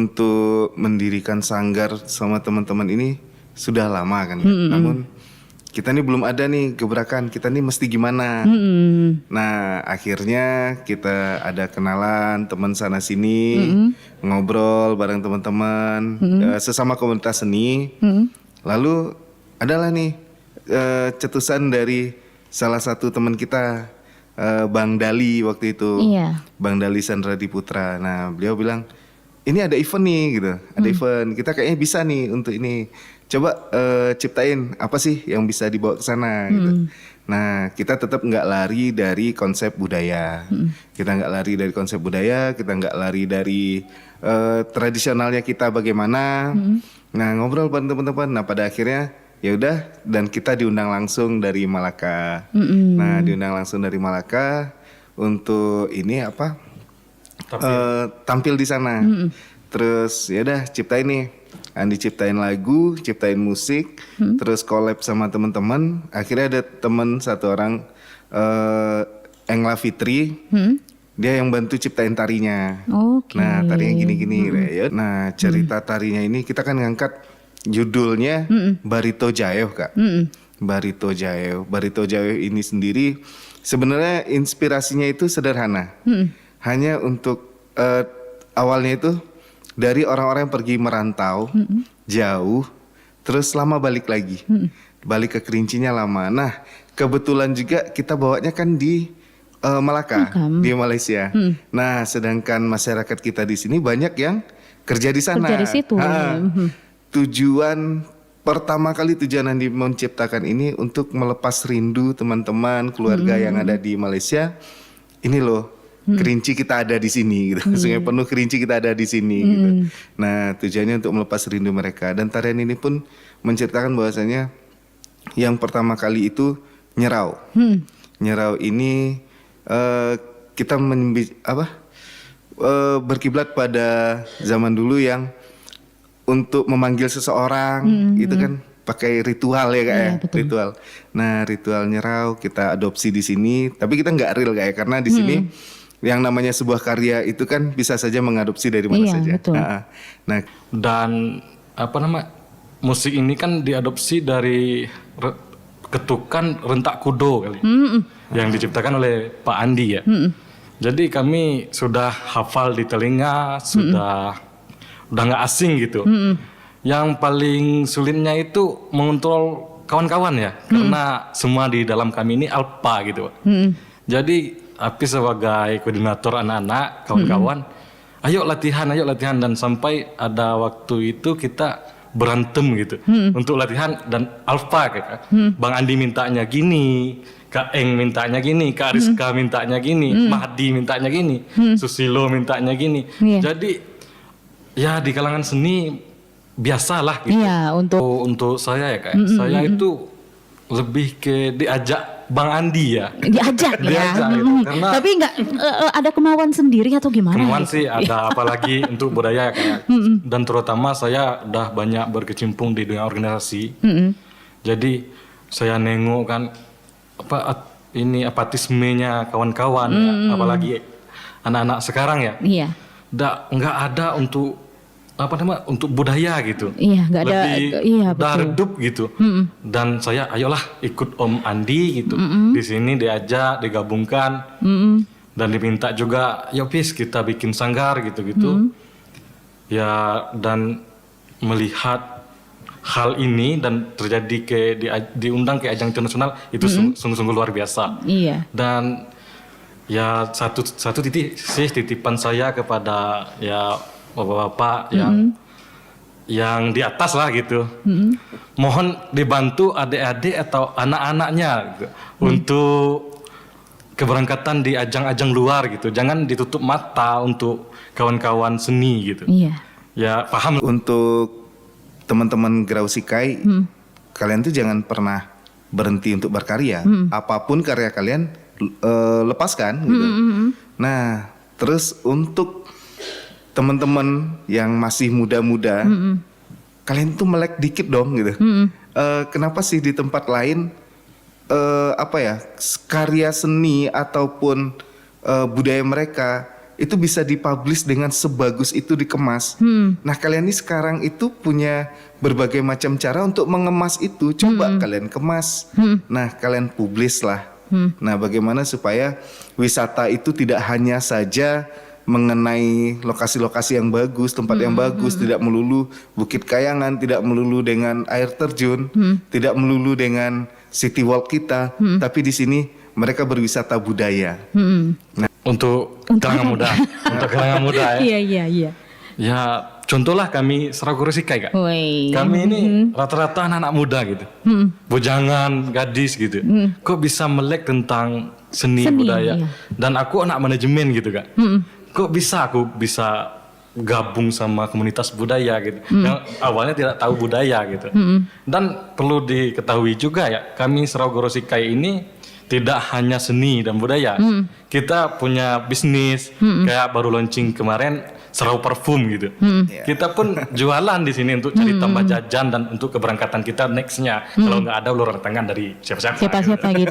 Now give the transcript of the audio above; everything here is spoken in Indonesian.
untuk mendirikan sanggar sama teman-teman ini sudah lama kan ya. Namun kita nih belum ada nih gebrakan, kita nih mesti gimana. Nah akhirnya kita ada kenalan teman sana sini, ngobrol bareng teman-teman sesama komunitas seni. Lalu adalah nih cetusan dari salah satu teman kita, Bang Dali waktu itu. Bang Dali Sandra Diputra. Nah beliau bilang, ini ada event nih gitu, ada event, kita kayaknya bisa nih untuk ini. Coba ciptain apa sih yang bisa dibawa ke sana gitu. Nah kita tetap nggak lari dari konsep budaya. Kita nggak lari dari konsep budaya, kita nggak lari dari tradisionalnya kita bagaimana. Nah ngobrol bareng teman-teman. Nah pada akhirnya ya udah, dan kita diundang langsung dari Malaka. Nah diundang langsung dari Malaka untuk ini apa? Tampil di sana. Terus ya udah ciptain nih, Andi ciptain lagu, ciptain musik, terus collab sama teman-teman. Akhirnya ada teman satu orang, Engla Fitri, dia yang bantu ciptain tarinya. Nah tarinya gini-gini. Nah cerita tarinya ini kita kan ngangkat judulnya Barito Jaew Kak. Barito Jaew. Barito Jaew ini sendiri sebenarnya inspirasinya itu sederhana. Hanya untuk awalnya itu dari orang-orang yang pergi merantau jauh, terus lama balik lagi, balik ke Kerincinya lama. Nah kebetulan juga kita bawanya kan di Malaka, di Malaysia. Nah sedangkan masyarakat kita di sini banyak yang kerja di sana. Kerja di situ. Tujuan pertama kali tujuan Andi menciptakan ini untuk melepas rindu teman-teman, keluarga yang ada di Malaysia. Ini loh. Kerinci kita ada di sini gitu. Sungai Penuh Kerinci kita ada di sini gitu. Nah tujuannya untuk melepas rindu mereka. Dan tarian ini pun menceritakan bahwasanya yang pertama kali itu nyerau. Nyerau ini kita berkiblat pada zaman dulu yang untuk memanggil seseorang itu kan pakai ritual ya Kak ya, ritual. Nah ritual nyerau kita adopsi di sini, tapi kita nggak real Kak ya, karena di sini yang namanya sebuah karya itu kan bisa saja mengadopsi dari mana saja. Betul. Nah dan musik ini kan diadopsi dari ketukan rentak kudo kali, yang diciptakan oleh Pak Andi ya. Jadi kami sudah hafal di telinga, sudah nggak asing gitu. Yang paling sulitnya itu mengontrol kawan-kawan ya, karena semua di dalam kami ini alpa gitu. Jadi Api sebagai koordinator anak-anak, kawan-kawan, ayo latihan, dan sampai ada waktu itu kita berantem gitu untuk latihan dan alfa kayak Bang Andi mintanya gini, Kak Eng mintanya gini, Kak Rizka mintanya gini, Mahdi mintanya gini, Susilo mintanya gini. Jadi ya di kalangan seni biasalah gitu. Untuk saya ya Kak, saya itu lebih ke diajak Bang Andi ya. Diajak ya. Gitu. Karena tapi nggak ada kemauan sendiri atau gimana? Kemauan sih ada, apalagi untuk budaya kayak. Dan terutama saya udah banyak berkecimpung di dunia organisasi. Jadi saya nengok kan ini apatismenya kawan-kawan ya, apalagi anak-anak sekarang ya. Nggak ada untuk untuk budaya gitu. Nggak ada. Udah redup gitu. Dan saya ayolah ikut Om Andi gitu. Di sini diajak, digabungkan, dan diminta juga, yuk Pis kita bikin sanggar gitu-gitu. Ya dan melihat hal ini dan terjadi diundang ke ajang internasional itu sungguh-sungguh luar biasa. Dan ya satu titipan saya kepada ya bapak-bapak yang di atas lah gitu. Mohon dibantu adik-adik atau anak-anaknya gitu, untuk keberangkatan di ajang-ajang luar gitu. Jangan ditutup mata untuk kawan-kawan seni gitu. Ya paham. Untuk teman-teman Grausikai, kalian tuh jangan pernah berhenti untuk berkarya. Apapun karya kalian lepaskan gitu. Nah terus untuk teman-teman yang masih muda-muda, kalian tuh melek dikit dong gitu. Kenapa sih di tempat lain karya seni ataupun budaya mereka itu bisa dipublish dengan sebagus itu dikemas. Nah kalian ini sekarang itu punya berbagai macam cara untuk mengemas itu. Coba kalian kemas. Nah kalian publish lah. Nah bagaimana supaya wisata itu tidak hanya saja mengenai lokasi-lokasi yang bagus, tempat yang bagus, tidak melulu Bukit Kayangan, tidak melulu dengan air terjun, tidak melulu dengan city walk kita, tapi di sini mereka berwisata budaya. Untuk kalangan muda, untuk kalangan muda ya. Iya. Ya contohlah kami Seraguro Sikai Kak. Woi. Kami ini rata-rata anak-anak muda gitu, bujangan, gadis gitu. Kok bisa melek tentang seni budaya? Iya. Dan aku anak manajemen gitu Kak. Kok bisa aku bisa gabung sama komunitas budaya gitu, yang awalnya tidak tahu budaya gitu. Dan perlu diketahui juga ya, kami Seraguro Sikai ini tidak hanya seni dan budaya. Kita punya bisnis, kayak baru launching kemarin Serau Parfum gitu. Kita pun jualan di sini untuk cari tambah jajan dan untuk keberangkatan kita nextnya. Kalau nggak ada uluran tangan dari siapa-siapa. Siapa-siapa gitu